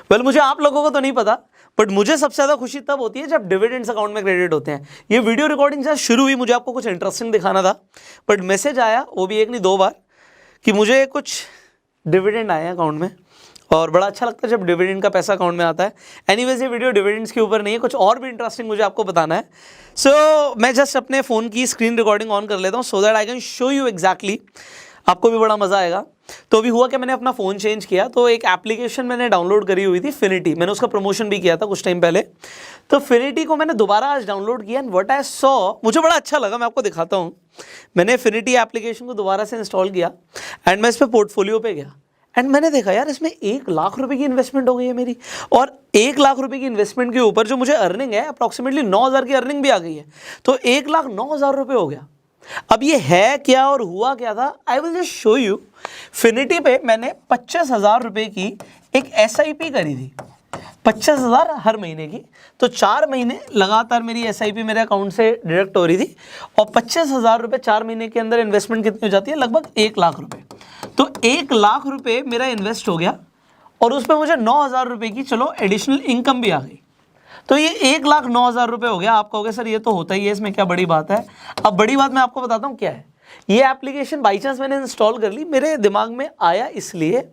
Well मुझे आप लोगों को तो नहीं पता, बट मुझे सबसे ज़्यादा खुशी तब होती है जब डिविडेंड्स अकाउंट में क्रेडिट होते हैं। ये वीडियो रिकॉर्डिंग शायद शुरू हुई, मुझे आपको कुछ इंटरेस्टिंग दिखाना था, बट मैसेज आया, वो भी एक नहीं 2 बार, कि मुझे कुछ डिविडेंड आए हैं अकाउंट में, और बड़ा अच्छा लगता है जब डिविडेंड का पैसा अकाउंट में आता है। एनीवेज ये वीडियो डिविडेंड्स के ऊपर नहीं है, कुछ और भी इंटरेस्टिंग मुझे आपको बताना है। सो मैं जस्ट अपने फ़ोन की स्क्रीन रिकॉर्डिंग ऑन कर लेता हूँ so that I can show you exactly, आपको भी बड़ा मज़ा आएगा। तो अभी हुआ कि मैंने अपना फ़ोन चेंज किया, तो एक एप्लीकेशन मैंने डाउनलोड करी हुई थी फिनिटी, मैंने उसका प्रमोशन भी किया था कुछ टाइम पहले। तो फिनिटी को मैंने दोबारा आज डाउनलोड किया एंड व्हाट आई सॉ, मुझे बड़ा अच्छा लगा, मैं आपको दिखाता हूँ। मैंने फिनिटी एप्लीकेशन को दोबारा से इंस्टॉल किया एंड मैं इस पर पोर्टफोलियो पे गया एंड मैंने देखा यार इसमें 1 लाख रुपए की इन्वेस्टमेंट हो गई है मेरी, और 1 लाख रुपए की इन्वेस्टमेंट के ऊपर जो मुझे अर्निंग है अप्रॉक्सीमेटली 9,000 की अर्निंग भी आ गई है। तो 1,09,000 रुपये हो गया। अब ये है क्या और हुआ क्या था, I will just show you. Finity पे मैंने 25,000 रुपये की एक SIP करी थी, 25,000 हर महीने की। तो 4 महीने लगातार मेरी SIP मेरे अकाउंट से डिडक्ट हो रही थी, और 25,000 रुपये 4 महीने के अंदर इन्वेस्टमेंट कितनी हो जाती है, लगभग 1 लाख रुपये। तो 1 लाख रुपये मेरा इन्वेस्ट हो गया, और उस पर मुझे 9,000 रुपये की चलो एडिशनल इनकम भी आ गई। तो ये 1,09,000 रुपये हो गया। आप कहोगे सर ये तो होता ही है, इसमें क्या बड़ी बात है। अब बड़ी बात मैं आपको बताता हूँ क्या है। ये एप्लीकेशन बाई चांस मैंने इंस्टॉल कर ली, मेरे दिमाग में आया इसलिए,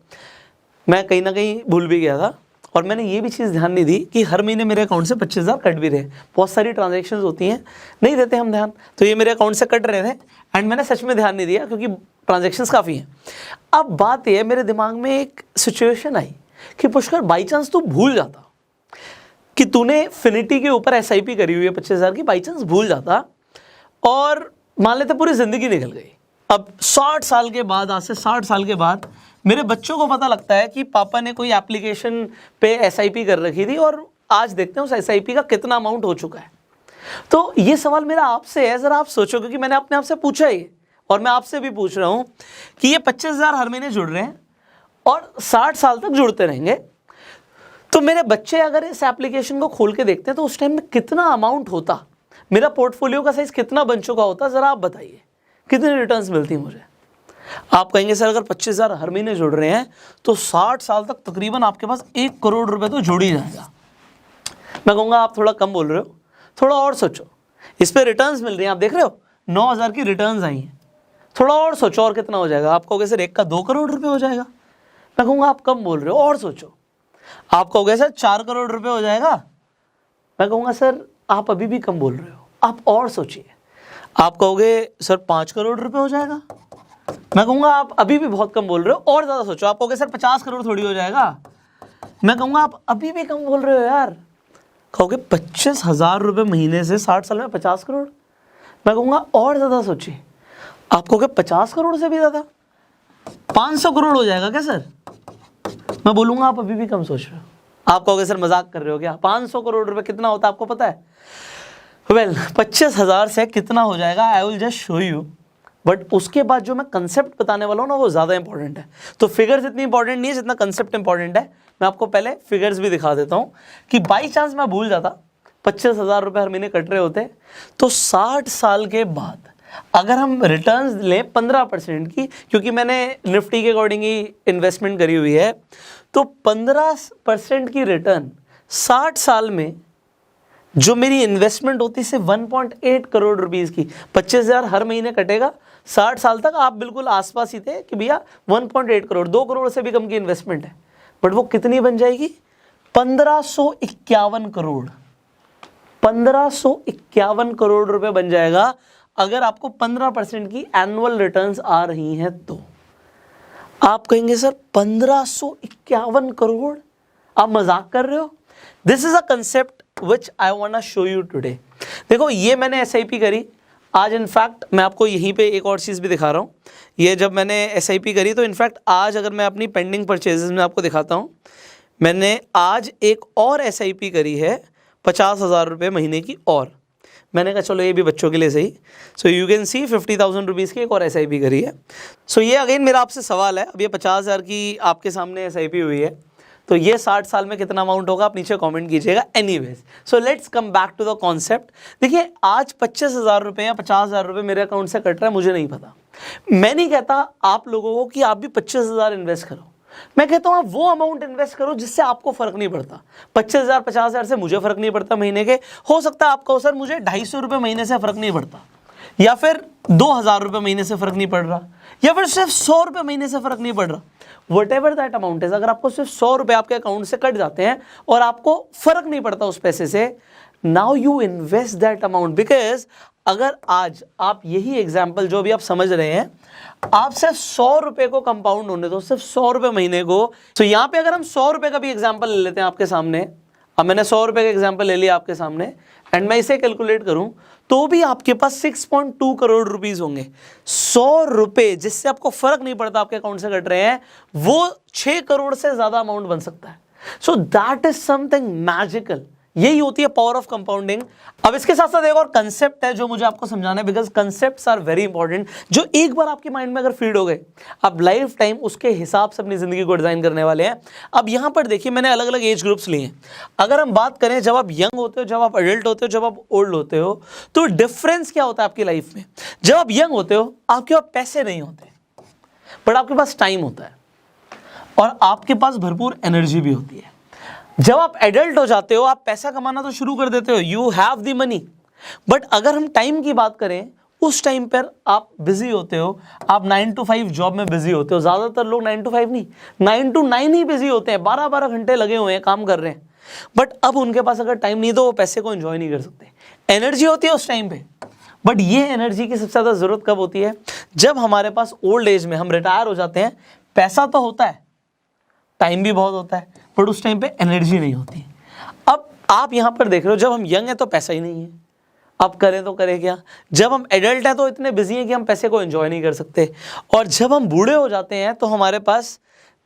मैं कहीं ना कहीं भूल भी गया था, और मैंने ये भी चीज़ ध्यान नहीं दी कि हर महीने मेरे अकाउंट से 25,000 कट भी रहे। बहुत सारी ट्रांजेक्शन होती हैं, नहीं देते हम ध्यान, तो ये मेरे अकाउंट से कट रहे थे एंड मैंने सच में ध्यान नहीं दिया क्योंकि ट्रांजेक्शन्स काफ़ी हैं। अब बात यह है, मेरे दिमाग में एक सिचुएशन आई कि पुष्कर बाई चांस तू भूल जाता कि तूने फिनिटी के ऊपर SIP करी हुई है 25,000 की, बाई चांस भूल जाता और मान लेते पूरी ज़िंदगी निकल गई। अब 60 साल के बाद, आज से 60 साल के बाद मेरे बच्चों को पता लगता है कि पापा ने कोई एप्लीकेशन पे SIP कर रखी थी, और आज देखते हैं उस SIP का कितना अमाउंट हो चुका है। तो ये सवाल मेरा आपसे है, ज़रा आप सोचो, क्योंकि मैंने अपने आप से पूछा ही, और मैं आपसे भी पूछ रहा हूँ कि ये 25,000 हर महीने जुड़ रहे हैं और 60 साल तक जुड़ते रहेंगे। तो मेरे बच्चे अगर इस एप्लीकेशन को खोल के देखते हैं तो उस टाइम में कितना अमाउंट होता, मेरा पोर्टफोलियो का साइज कितना बन चुका होता, ज़रा आप बताइए कितनी रिटर्न्स मिलती मुझे। आप कहेंगे सर अगर 25,000 हर महीने जुड़ रहे हैं तो 60 साल तक तकरीबन आपके पास 1 करोड़ रुपए तो जुड़ ही जाएगा। मैं कहूँगा आप थोड़ा कम बोल रहे हो, थोड़ा और सोचो। इस पर रिटर्न्स मिल रही हैं, आप देख रहे हो 9,000 की रिटर्न्स आई हैं, थोड़ा और सोचो और कितना हो जाएगा। आप कहोगे सर 1 का 2 करोड़ रुपये हो जाएगा। मैं कहूँगा आप कम बोल रहे हो, और सोचो। आप कहोगे सर 4 करोड़ रुपए हो जाएगा। मैं कहूँगा सर आप अभी भी कम बोल रहे हो, आप और सोचिए। आप कहोगे सर 5 करोड़ रुपए हो जाएगा। मैं कहूँगा आप अभी भी बहुत कम बोल रहे हो, और ज़्यादा सोचो। आप कहोगे सर 50 करोड़ थोड़ी हो जाएगा। मैं कहूँगा आप अभी भी कम बोल रहे हो यार। कहोगे 25,000 रुपये महीने से 60 साल में 50 करोड़। मैं कहूँगा और ज़्यादा सोचिए। आप कहोगे 50 करोड़ से भी ज़्यादा, 500 करोड़ हो जाएगा क्या सर। मैं बोलूँगा आप अभी भी कम सोच रहे हो। आप कहोगे सर मजाक कर रहे हो क्या, 500 करोड़ रुपए कितना होता है आपको पता है। वेल 25,000 से कितना हो जाएगा आई will just show you, but उसके बाद जो मैं कंसेप्ट बताने वाला हूँ ना वो ज़्यादा इंपॉर्टेंट है। तो फिगर्स इतनी इंपॉर्टेंट नहीं है जितना कंसेप्ट इंपॉर्टेंट है। मैं आपको पहले फिगर्स भी दिखा देता हूँ कि बाई चांस मैं भूल जाता 25,000 रुपये हर महीने कट रहे होते, तो 60 साल के बाद अगर हम रिटर्न्स लें 15% की, क्योंकि मैंने निफ्टी के अकॉर्डिंग ही इन्वेस्टमेंट करी हुई है, तो 15% की रिटर्न 60 साल में जो मेरी इन्वेस्टमेंट होती है 1.8 करोड़ रुपीस की, 25,000 हर महीने कटेगा, 60 साल तक आप बिल्कुल आसपास ही थे कि भैया 1.8 करोड़, 2 करोड़ से भी कम की इन्वेस्टमेंट है, बट वो कितनी बन जाएगी, 1551 करोड़। 1551 करोड़ रुपए बन जाएगा अगर आपको 15% की एनुअल रिटर्न्स आ रही हैं तो। आप कहेंगे सर 1551 करोड़, आप मजाक कर रहे हो। This is a concept which I want to show you today. देखो ये मैंने SIP करी आज, इनफैक्ट मैं आपको यहीं पे एक और चीज़ भी दिखा रहा हूँ। ये जब मैंने SIP करी तो इनफैक्ट आज अगर मैं अपनी पेंडिंग परचेजेस में आपको दिखाता हूँ, मैंने आज एक और SIP करी है 50,000 रुपये महीने की, और मैंने कहा चलो ये भी बच्चों के लिए सही। So you can see 50,000 rupees की एक और SIP करी है। सो ये अगेन मेरा आपसे सवाल है, अब ये 50,000 की आपके सामने SIP हुई है, तो ये 60 साल में कितना अमाउंट होगा आप नीचे कमेंट कीजिएगा। Anyways so let's come back to the concept. देखिए आज 25,000 रुपये या 50,000 रुपये मेरे अकाउंट से कट रहा है, मुझे नहीं पता। मैं नहीं कहता आप लोगों को कि आप भी 25,000 इन्वेस्ट करो, मैं कहता हूं आप वो अमाउंट इन्वेस्ट करो जिससे आपको फर्क नहीं पड़ता। 25,000 50,000 से मुझे फर्क नहीं पड़ता महीने के, हो सकता है आपको सर मुझे 250 रुपये महीने से फर्क नहीं पड़ता, या फिर 2,000 रुपये महीने से फर्क नहीं पड़ रहा, या फिर सिर्फ 100 रुपये महीने से फर्क नहीं पड़ रहा, what ever that amount is. अगर आपको सिर्फ 100 रुपये आपके अकाउंट से कट जाते हैं और आपको फर्क नहीं पड़ता उस पैसे से, now you invest that amount. Because अगर आज आप यही एग्जाम्पल जो भी आप समझ रहे हैं, आप सिर्फ 100 रुपये को कंपाउंड होने दो, सिर्फ 100 रुपये महीने को। तो यहाँ पे अगर हम 100 रुपये का भी एग्जाम्पल ले लेते हैं आपके सामने, अब मैंने 100 रुपये का एग्जाम्पल ले लिया आपके सामने, एंड मैं इसे कैलकुलेट करूं तो भी आपके पास 6.2 करोड़ रुपीस होंगे। 100 रुपये जिससे आपको फर्क नहीं पड़ता आपके अकाउंट से कट रहे हैं, वो 6 करोड़ से ज्यादा अमाउंट बन सकता है। So that is something magical. यही होती है पावर ऑफ कंपाउंडिंग। अब इसके साथ साथ एक और कंसेप्ट है जो मुझे आपको समझाना है, because concepts are very important, जो एक बार आपके माइंड में अगर फीड हो गए, आप लाइफ टाइम उसके हिसाब से अपनी जिंदगी को डिजाइन करने वाले हैं। अब यहां पर देखिए, मैंने अलग अलग एज ग्रुप्स लिए हैं। अगर हम बात करें जब आप यंग होते हो, जब आप एडल्ट होते हो, जब आप ओल्ड होते हो, तो डिफरेंस क्या होता है आपकी लाइफ में। जब आप यंग होते हो आपके पास पैसे नहीं होते, बट आपके पास टाइम होता है और आपके पास भरपूर एनर्जी भी होती है। जब आप एडल्ट हो जाते हो, आप पैसा कमाना तो शुरू कर देते हो, you have the money, but अगर हम टाइम की बात करें, उस टाइम पर आप बिजी होते हो, आप 9 to 5 जॉब में बिजी होते हो। ज़्यादातर लोग 9 to 5 नहीं, 9 to 9 ही बिजी होते हैं, 12-12 घंटे लगे हुए हैं, काम कर रहे हैं। बट अब उनके पास अगर टाइम नहीं तो वो पैसे को एंजॉय नहीं कर सकते। एनर्जी होती है उस टाइम पे, बट ये एनर्जी की सबसे ज़्यादा ज़रूरत कब होती है, जब हमारे पास ओल्ड एज में हम रिटायर हो जाते हैं। पैसा तो होता है, टाइम भी बहुत होता है, बट उस टाइम पे एनर्जी नहीं होती। अब आप यहाँ पर देख रहे हो, जब हम यंग हैं तो पैसा ही नहीं है, अब करें तो करें क्या। जब हम एडल्ट हैं तो इतने बिजी हैं कि हम पैसे को एंजॉय नहीं कर सकते, और जब हम बूढ़े हो जाते हैं तो हमारे पास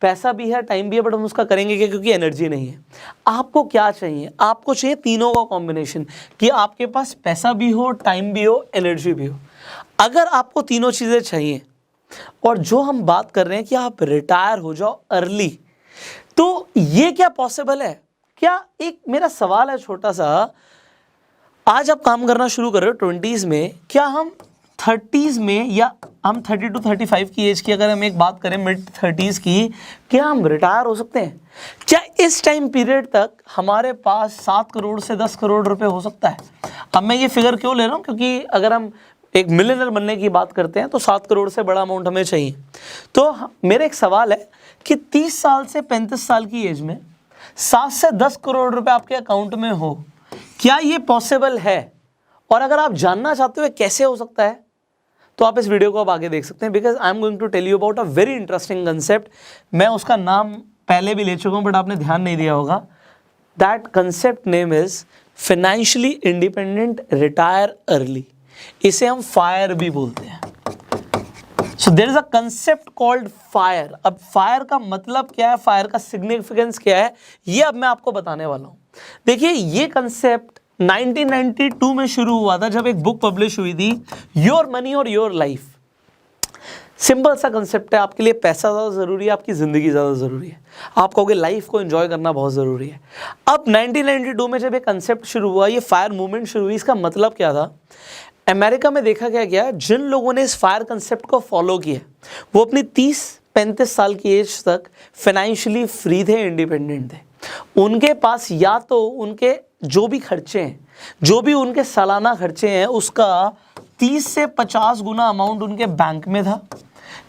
पैसा भी है, टाइम भी है, बट हम उसका करेंगे क्या, क्योंकि एनर्जी नहीं है। आपको क्या चाहिए, आपको चाहिए तीनों का कॉम्बिनेशन, कि आपके पास पैसा भी हो, टाइम भी हो, एनर्जी भी हो। अगर आपको तीनों चीज़ें चाहिए, और जो हम बात कर रहे हैं कि आप रिटायर हो जाओ अर्ली, तो ये क्या पॉसिबल है क्या। एक मेरा सवाल है छोटा सा, आज आप काम करना शुरू कर रहे हो 20s में, क्या हम 30s में, या हम 30 to 35 की एज की अगर हम एक बात करें, मिड 30s की, क्या हम रिटायर हो सकते हैं? क्या इस टाइम पीरियड तक हमारे पास 7 करोड़ से 10 करोड़ रुपए हो सकता है? अब मैं ये फिगर क्यों ले रहा हूँ, क्योंकि अगर हम एक मिलियनर बनने की बात करते हैं तो 7 करोड़ से बड़ा अमाउंट हमें चाहिए। तो मेरा एक सवाल है कि 30 साल से 35 साल की एज में 7 से 10 करोड़ रुपए आपके अकाउंट में हो, क्या ये पॉसिबल है? और अगर आप जानना चाहते हो कैसे हो सकता है, तो आप इस वीडियो को अब आगे देख सकते हैं, because I am going to tell you about a very interesting concept. मैं उसका नाम पहले भी ले चुका हूं, बट आपने ध्यान नहीं दिया होगा। That concept name is financially independent retire early. इसे हम फायर भी बोलते हैं। So there is a concept called fire. अब फायर का मतलब क्या है, फायर का सिग्निफिकेंस क्या है, ये अब मैं आपको बताने वाला हूं। देखिए, ये कंसेप्ट 1992 में शुरू हुआ था, जब एक बुक पब्लिश हुई थी, योर मनी और योर लाइफ। सिंपल सा कंसेप्ट है, आपके लिए पैसा ज़्यादा ज़रूरी है, आपकी ज़िंदगी ज़्यादा ज़रूरी है। आप कहोगे लाइफ को एंजॉय करना बहुत ज़रूरी है। अब 1992 में जब ये कंसेप्ट शुरू हुआ, ये फायर मूवमेंट शुरू हुई, इसका मतलब क्या था? अमेरिका में देखा गया जिन लोगों ने इस फायर कंसेप्ट को फॉलो किया, वो अपनी 30-35 साल की एज तक फाइनेंशियली फ्री थे, इंडिपेंडेंट थे। उनके पास या तो उनके जो भी खर्चे हैं, जो भी उनके सालाना खर्चे हैं, उसका 30 से 50 गुना अमाउंट उनके बैंक में था,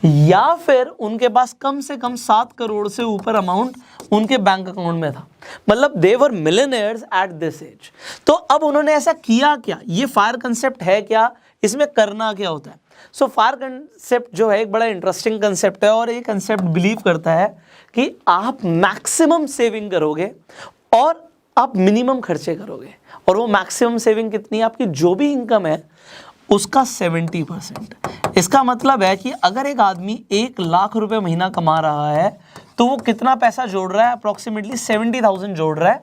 या फिर उनके पास कम से कम 7 करोड़ से ऊपर अमाउंट उनके बैंक अकाउंट में था। मतलब दे वर मिलियनेयर्स एट दिस एज। तो अब उन्होंने ऐसा किया क्या, ये फायर कंसेप्ट है क्या, इसमें करना क्या होता है? सो फायर कंसेप्ट जो है एक बड़ा इंटरेस्टिंग कंसेप्ट है, और ये कंसेप्ट बिलीव करता है कि आप मैक्सिमम सेविंग करोगे और आप मिनिमम खर्चे करोगे। और वो मैक्सिमम सेविंग कितनी है? आपकी जो भी इनकम है उसका 70%। इसका मतलब है कि अगर एक आदमी 1 लाख रुपए महीना कमा रहा है, तो वो कितना पैसा जोड़ रहा है? अप्रोक्सीमेटली 70,000 जोड़ रहा है।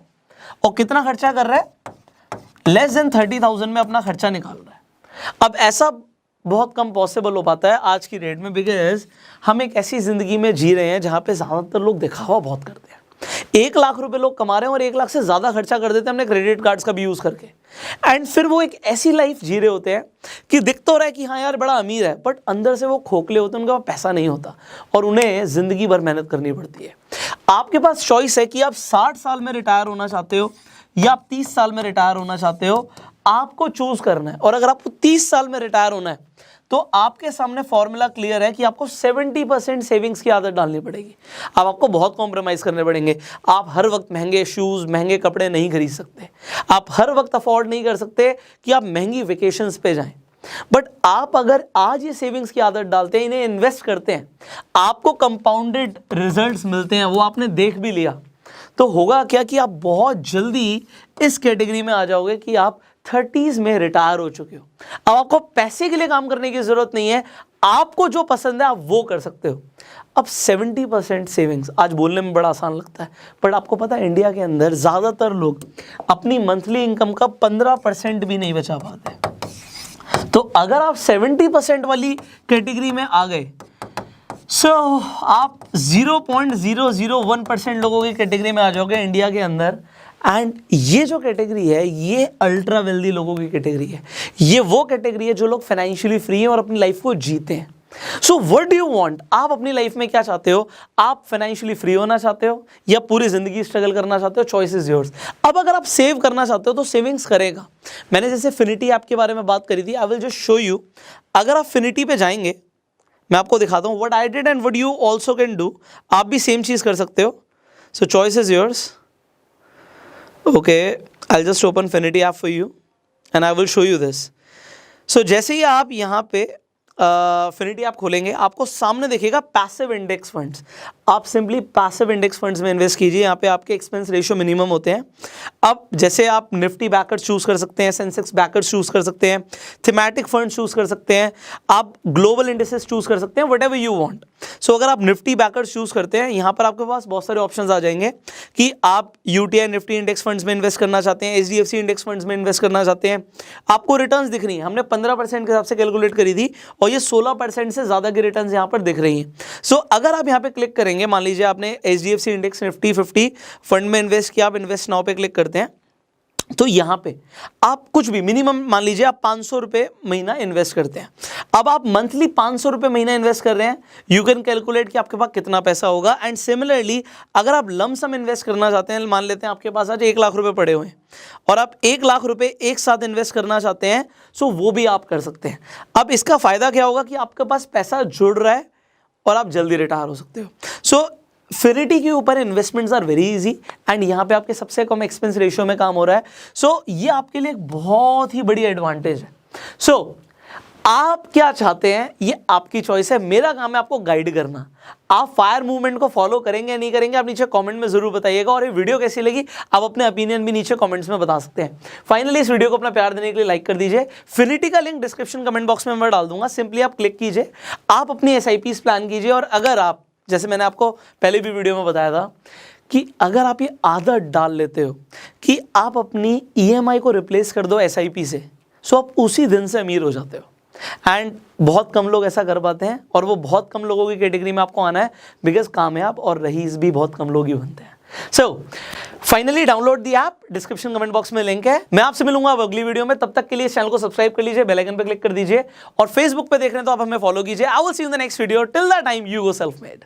और कितना खर्चा कर रहा है? लेस देन 30,000 में अपना खर्चा निकाल रहा है। अब ऐसा बहुत कम पॉसिबल हो पाता है आज की डेट में, बिकॉज हम एक ऐसी ज़िंदगी में जी रहे हैं जहाँ पे ज़्यादातर लोग दिखावा बहुत करते हैं। 1 लाख रुपए लोग कमा रहे हैं और 1 लाख से ज़्यादा खर्चा कर देते हैं अपने क्रेडिट कार्ड्स का भी यूज़ करके। एंड फिर वो एक ऐसी लाइफ जी रहे होते हैं कि दिख तो रहा है कि हाँ यार बड़ा अमीर है, बट अंदर से वो खोखले होते हैं, उनके पास पैसा नहीं होता और उन्हें ज़िंदगी भर मेहनत करनी पड़ती है। आपके पास चॉइस है कि आप 60 साल में रिटायर होना चाहते हो या आप 30 साल में रिटायर होना चाहते हो, आपको चूज करना है। और अगर आपको 30 साल में रिटायर होना है तो आपके सामने फॉर्मूला क्लियर है कि आपको 70% सेविंग्स की आदत डालनी पड़ेगी। अब आपको बहुत कॉम्प्रोमाइज़ करने पड़ेंगे। आप हर वक्त महंगे शूज़, महंगे कपड़े नहीं खरीद सकते। आप हर वक्त अफोर्ड नहीं कर सकते कि आप महंगी वेकेशंस पे जाएं। बट आप अगर आज ये सेविंग्स की आदत डालते हैं, इन्हें इन्वेस्ट करते हैं, आपको कंपाउंडेड रिजल्ट्स मिलते हैं, वो आपने देख भी लिया, तो होगा क्या कि आप बहुत जल्दी इस कैटेगरी में आ जाओगे कि आप 30s में रिटायर हो चुके हो। अब आपको पैसे के लिए काम करने की जरूरत नहीं है, आपको जो पसंद है आप वो कर सकते हो। अब 70% सेविंग्स आज बोलने में बड़ा आसान लगता है, बट आपको पता है इंडिया के अंदर ज़्यादातर लोग अपनी मंथली इनकम का 15% भी नहीं बचा पाते। तो अगर आप 70% वाली कैटेगरी में आ गए, आप 0.001% लोगों की कैटेगरी में आ जाओगे इंडिया के अंदर। एंड ये जो कैटेगरी है ये अल्ट्रा वेल्दी लोगों की कैटेगरी है। ये वो कैटेगरी है जो लोग फाइनेंशियली फ्री हैं और अपनी लाइफ को जीते हैं। So what do you want? आप अपनी लाइफ में क्या चाहते हो? आप फाइनेंशियली फ्री होना चाहते हो या पूरी जिंदगी स्ट्रगल करना चाहते हो? Choice is yours. अब अगर आप सेव करना चाहते हो तो सेविंग्स करेगा। मैंने जैसे फिनिटी ऐप के बारे में बात करी थी, आई विल जस्ट शो यू। अगर आप फिनिटी पे जाएंगे, मैं आपको दिखाता हूँ what I did and what you also can do. आप भी सेम चीज़ कर सकते हो। सो choice is yours. Okay, I'll just open Finity app for you and I will show you this. So जैसे ही आप यहाँ पे फिनिटी ऐप खोलेंगे, आपको सामने देखिएगा पैसिव इंडेक्स फंड्स। आप सिंपली पैसिव इंडेक्स फंड्स में इन्वेस्ट कीजिए। यहाँ पे आपके एक्सपेंस रेशियो मिनिमम होते हैं। अब जैसे आप निफ्टी बैकर्स चूज़ कर सकते हैं, सेंसेक्स बैकर्स चूज़ कर सकते हैं, थीमेटिक फंड चूज़ कर सकते हैं, आप ग्लोबल इंडेसेस चूज़ कर सकते हैं, वट एवर यू वॉन्ट। सो अगर आप निफ्टी बैकर्स चूज़ करते हैं, यहाँ पर आपके पास बहुत सारे ऑप्शंस आ जाएंगे कि आप यूटीआई निफ्टी इंडेक्स फंड्स में इन्वेस्ट करना चाहते हैं, एचडीएफसी इंडेक्स फंड्स में इन्वेस्ट करना चाहते हैं। आपको रिटर्न्स दिख रही हैं, हमने 15% के हिसाब से कैलकुलेट करी थी और ये 16% से ज़्यादा की रिटर्न्स यहाँ पर दिख रही हैं। सो अगर आप यहाँ पे क्लिक करेंगे, मान लीजिए आपने एचडीएफसी इंडेक्स निफ्टी 50 फंड में इन्वेस्ट किया, आप इन्वेस्ट नाउ पे क्लिक करते हैं, तो यहाँ पे आप कुछ भी मिनिमम मान लीजिए आप 500 रुपये महीना इन्वेस्ट करते हैं। अब आप मंथली 500 रुपये महीना इन्वेस्ट कर रहे हैं, यू कैन कैलकुलेट कि आपके पास कितना पैसा होगा। एंड सिमिलरली अगर आप लमसम इन्वेस्ट करना चाहते हैं, मान लेते हैं आपके पास आज 1 लाख रुपए पड़े हुए हैं और आप 1 लाख रुपए एक साथ इन्वेस्ट करना चाहते हैं, सो वो भी आप कर सकते हैं। अब इसका फ़ायदा क्या होगा कि आपके पास पैसा जुड़ रहा है और आप जल्दी रिटायर हो सकते हो। सो फिनिटी के ऊपर investments are very easy and यहाँ पे आपके सबसे कम एक्सपेंस रेशियो में काम हो रहा है। सो ये आपके लिए एक बहुत ही बड़ी एडवांटेज है। सो आप क्या चाहते हैं ये आपकी चॉइस है, मेरा काम है आपको गाइड करना। आप फायर मूवमेंट को फॉलो करेंगे या नहीं करेंगे आप नीचे कमेंट में जरूर बताइएगा, और ये वीडियो कैसी लगी आप अपने ओपिनियन भी नीचे कमेंट्स में बता सकते हैं। फाइनली इस वीडियो को अपना प्यार देने के लिए लाइक कर दीजिए। फिनिटी का लिंक डिस्क्रिप्शन कमेंट बॉक्स में मैं डाल दूंगा, सिंपली आप क्लिक कीजिए, आप अपनी SIPs प्लान कीजिए। और अगर आप, जैसे मैंने आपको पहले भी वीडियो में बताया था कि अगर आप ये आदत डाल लेते हो कि आप अपनी EMI को रिप्लेस कर दो SIP से, सो आप उसी दिन से अमीर हो जाते हो। एंड बहुत कम लोग ऐसा कर पाते हैं और वो बहुत कम लोगों की कैटेगरी में आपको आना है, बिकॉज कामयाब और रईस भी बहुत कम लोग ही बनते हैं। So finally download the app, description comment box में लिंक है। मैं आपसे मिलूंगा अब अगली वीडियो में, तब तक के लिए चैनल को सब्सक्राइब कर लीजिए, बेल आइकन पे क्लिक कर दीजिए, और फेसबुक पे देख रहे हैं तो आप हमें फॉलो कीजिए। I will see you in the next video. Till that time you go self made.